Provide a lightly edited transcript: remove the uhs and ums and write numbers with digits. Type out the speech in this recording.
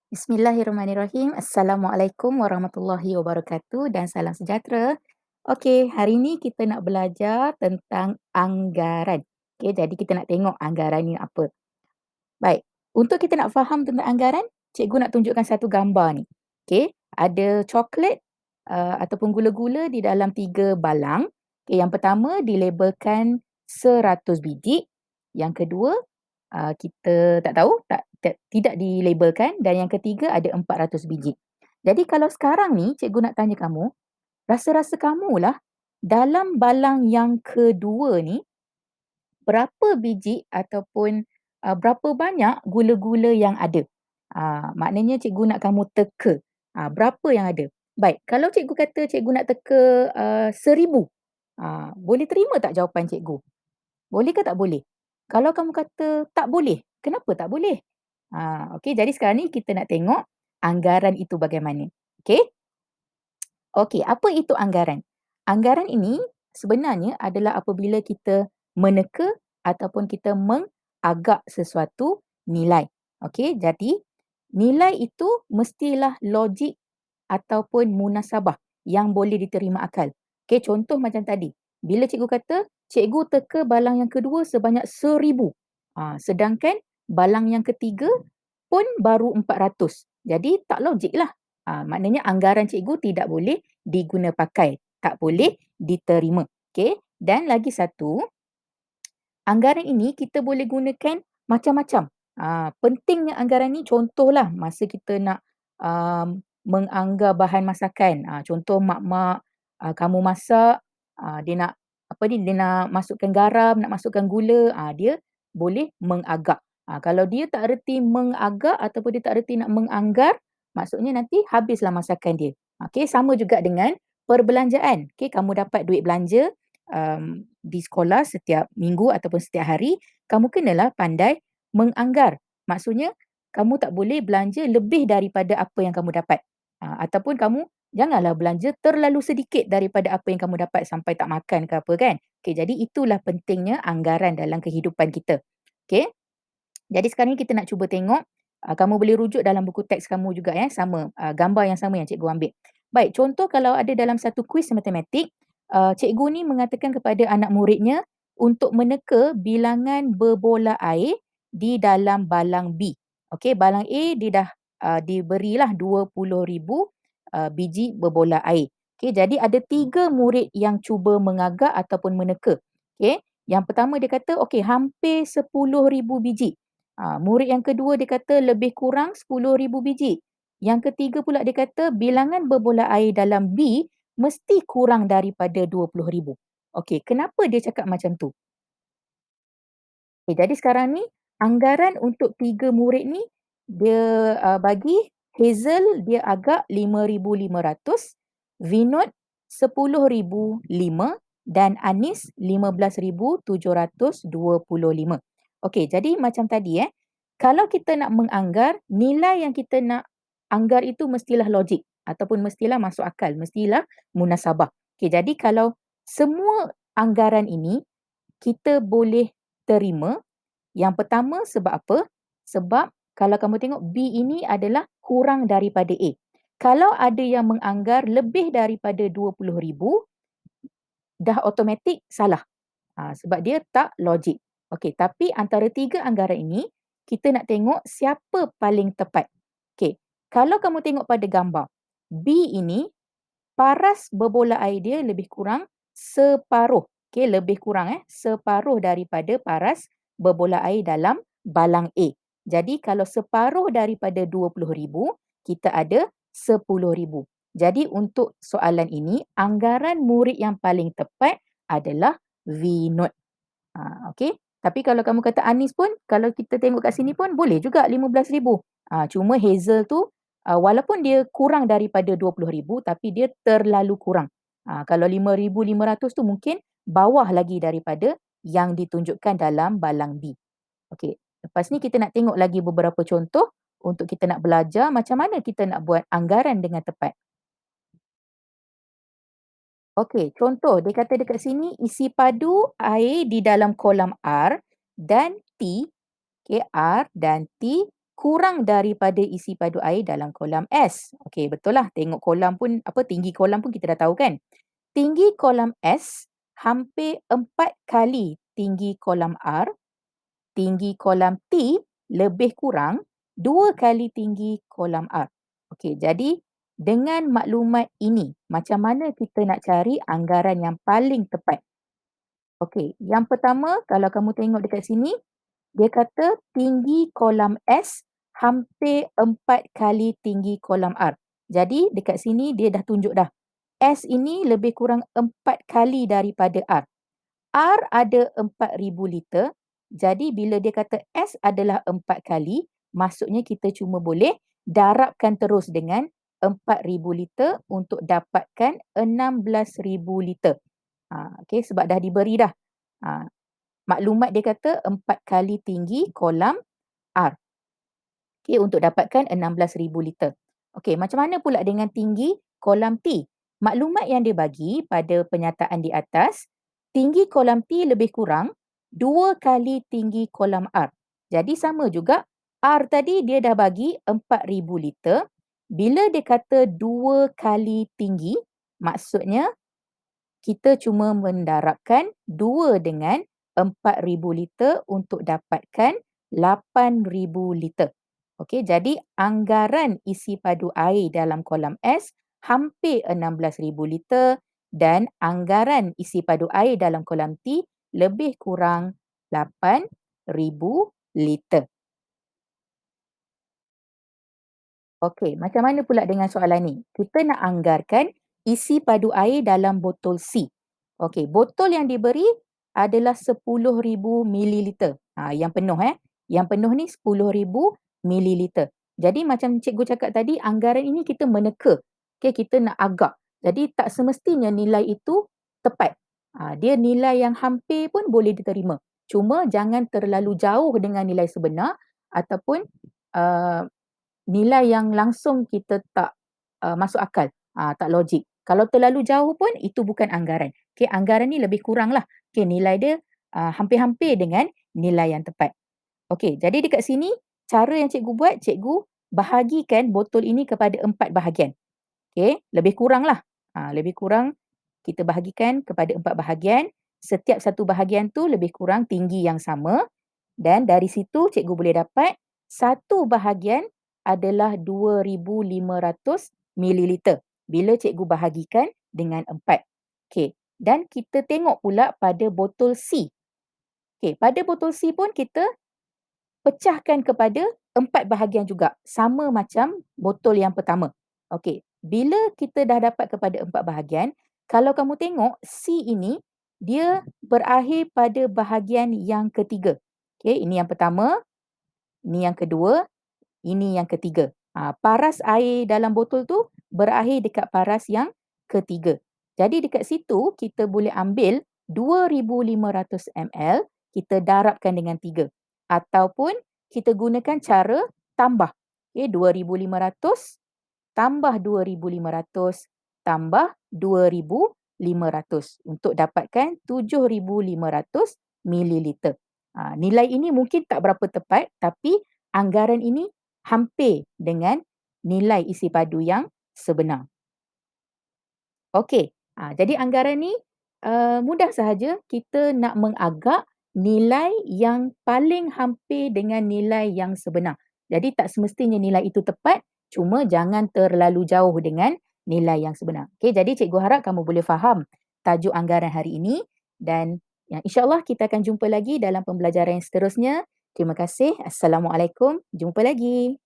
Bismillahirrahmanirrahim. Assalamualaikum warahmatullahi wabarakatuh dan salam sejahtera. Okey, hari ni kita nak belajar tentang anggaran. Okey, jadi kita nak tengok anggaran ni apa. Baik, untuk kita nak faham tentang anggaran, cikgu nak tunjukkan satu gambar ni. Okey, ada coklat ataupun gula-gula di dalam 3 balang. Okey, yang pertama dilabelkan 100 biji. Yang kedua, kita tak tahu, tidak dilabelkan, dan yang ketiga ada 400 biji. Jadi kalau sekarang ni cikgu nak tanya kamu, rasa-rasa kamulah dalam balang yang kedua ni berapa biji ataupun berapa banyak gula-gula yang ada? Maknanya cikgu nak kamu teka. Berapa yang ada? Baik, kalau cikgu kata cikgu nak teka 1000. Boleh terima tak jawapan cikgu? Boleh ke tak boleh? Kalau kamu kata tak boleh, kenapa tak boleh? Okey, jadi sekarang ni kita nak tengok anggaran itu bagaimana. Okey? Okey, apa itu anggaran? Anggaran ini sebenarnya adalah apabila kita meneka ataupun kita mengagak sesuatu nilai. Okey, jadi nilai itu mestilah logik ataupun munasabah yang boleh diterima akal. Okey, contoh macam tadi. Bila cikgu kata, cikgu teka balang yang kedua sebanyak 1000. Sedangkan balang yang ketiga pun baru 400. Jadi tak logik lah. Maknanya anggaran cikgu tidak boleh diguna pakai. Tak boleh diterima. Okey. Dan lagi satu, anggaran ini kita boleh gunakan macam-macam. Pentingnya anggaran ni contohlah masa kita nak menganggar bahan masakan. Contoh mak-mak, kamu masak, dia nak dia nak masukkan garam, nak masukkan gula, dia boleh mengagak. Kalau dia tak reti mengagak ataupun dia tak reti nak menganggar, maksudnya nanti habislah masakan dia. Okey, sama juga dengan perbelanjaan. Okey, kamu dapat duit belanja di sekolah setiap minggu ataupun setiap hari, kamu kenalah pandai menganggar. Maksudnya, kamu tak boleh belanja lebih daripada apa yang kamu dapat. Ataupun kamu janganlah belanja terlalu sedikit daripada apa yang kamu dapat sampai tak makan ke apa kan. Okey, jadi itulah pentingnya anggaran dalam kehidupan kita. Okey. Jadi sekarang ni kita nak cuba tengok, kamu boleh rujuk dalam buku teks kamu juga sama, gambar yang sama yang cikgu ambil. Baik, contoh kalau ada dalam satu kuis matematik, cikgu ni mengatakan kepada anak muridnya untuk meneka bilangan berbola air di dalam balang B. Okey, balang A dia dah diberilah 20,000 biji berbola air. Okey, jadi ada 3 murid yang cuba mengagak ataupun meneka. Okey, yang pertama dia kata okey hampir 10,000 biji. Murid yang kedua dia kata lebih kurang 10,000 biji. Yang ketiga pula dia kata bilangan berbola air dalam B mesti kurang daripada 20,000. Okey, kenapa dia cakap macam tu? Okay, jadi sekarang ni anggaran untuk 3 murid ni dia bagi Hazel dia agak 5,500, Vinod 10,005 dan Anis 15,725. Okey, jadi macam tadi kalau kita nak menganggar, nilai yang kita nak anggar itu mestilah logik ataupun mestilah masuk akal, mestilah munasabah. Okey, jadi kalau semua anggaran ini kita boleh terima. Yang pertama sebab apa? Sebab kalau kamu tengok B ini adalah kurang daripada A. Kalau ada yang menganggar lebih daripada 20,000, dah automatik salah. Sebab dia tak logik. Okey, tapi antara 3 anggaran ini, kita nak tengok siapa paling tepat. Okey, kalau kamu tengok pada gambar, B ini paras berbola air dia lebih kurang separuh. Okey, lebih kurang separuh daripada paras berbola air dalam balang A. Jadi kalau separuh daripada 20,000, kita ada 10,000. Jadi untuk soalan ini, anggaran murid yang paling tepat adalah Vinod. Okey. Tapi kalau kamu kata Anis pun, kalau kita tengok kat sini pun boleh juga 15,000. Cuma Hazel tu walaupun dia kurang daripada 20,000 tapi dia terlalu kurang. Kalau 5,500 tu mungkin bawah lagi daripada yang ditunjukkan dalam balang B. Okey. Lepas ni kita nak tengok lagi beberapa contoh untuk kita nak belajar macam mana kita nak buat anggaran dengan tepat. Okey, contoh dia kata dekat sini isi padu air di dalam kolam R dan T, okey, R dan T kurang daripada isi padu air dalam kolam S. Okey, betul lah. Tengok kolam pun, tinggi kolam pun kita dah tahu kan. Tinggi kolam S hampir 4 kali tinggi kolam R. Tinggi kolam T lebih kurang 2 kali tinggi kolam R. Okey, jadi dengan maklumat ini, macam mana kita nak cari anggaran yang paling tepat? Okey, yang pertama kalau kamu tengok dekat sini, dia kata tinggi kolam S hampir 4 kali tinggi kolam R. Jadi dekat sini dia dah tunjuk dah. S ini lebih kurang 4 kali daripada R. R ada 4,000 liter. Jadi bila dia kata S adalah 4 kali, maksudnya kita cuma boleh darabkan terus dengan 4,000 liter untuk dapatkan 16,000 liter. Okey, sebab dah diberi dah. Ha, maklumat dia kata 4 kali tinggi kolam R. Okey, untuk dapatkan 16,000 liter. Okey, macam mana pula dengan tinggi kolam T? Maklumat yang dia bagi pada penyataan di atas, tinggi kolam T lebih kurang 2 kali tinggi kolam R. Jadi sama juga, R tadi dia dah bagi 4,000 liter. Bila dia kata 2 kali tinggi, maksudnya kita cuma mendarabkan 2 dengan 4,000 liter untuk dapatkan 8,000 liter. Okey, jadi anggaran isi padu air dalam kolam S hampir 16,000 liter dan anggaran isi padu air dalam kolam T lebih kurang 8,000 liter. Okey, macam mana pula dengan soalan ni? Kita nak anggarkan isi padu air dalam botol C. Okey, botol yang diberi adalah 10,000 mililiter. Yang penuh Yang penuh ni 10,000 mililiter. Jadi macam cikgu cakap tadi, anggaran ini kita meneka. Okey, kita nak agak. Jadi tak semestinya nilai itu tepat. Dia nilai yang hampir pun boleh diterima. Cuma jangan terlalu jauh dengan nilai sebenar ataupun uh, nilai yang langsung kita tak masuk akal, tak logik. Kalau terlalu jauh pun itu bukan anggaran. Okey, anggaran ni lebih kuranglah. Okey, nilai dia hampir-hampir dengan nilai yang tepat. Okey, jadi dekat sini cara yang cikgu buat, cikgu bahagikan botol ini kepada 4 bahagian. Okey, lebih kuranglah. Lebih kurang kita bahagikan kepada 4 bahagian. Setiap satu bahagian tu lebih kurang tinggi yang sama dan dari situ cikgu boleh dapat satu bahagian adalah 2,500 mililiter bila cikgu bahagikan dengan 4. Okey, dan kita tengok pula pada botol C. Okey, pada botol C pun kita pecahkan kepada 4 bahagian juga, sama macam botol yang pertama. Okey, bila kita dah dapat kepada 4 bahagian, kalau kamu tengok C ini dia berakhir pada bahagian yang ketiga. Okey, ini yang pertama, ini yang kedua, ini yang ketiga. Paras air dalam botol tu berakhir dekat paras yang ketiga. Jadi dekat situ kita boleh ambil 2,500 ml, kita darabkan dengan 3. Ataupun kita gunakan cara tambah. Okay, 2,500 tambah 2,500 tambah 2,500 untuk dapatkan 7,500 mililiter. Nilai ini mungkin tak berapa tepat tapi anggaran ini hampir dengan nilai isi padu yang sebenar. Okey, jadi anggaran ni mudah sahaja kita nak mengagak nilai yang paling hampir dengan nilai yang sebenar. Jadi tak semestinya nilai itu tepat, cuma jangan terlalu jauh dengan nilai yang sebenar. Okey, jadi cikgu harap kamu boleh faham tajuk anggaran hari ini dan yang insya-Allah kita akan jumpa lagi dalam pembelajaran yang seterusnya. Terima kasih. Assalamualaikum. Jumpa lagi.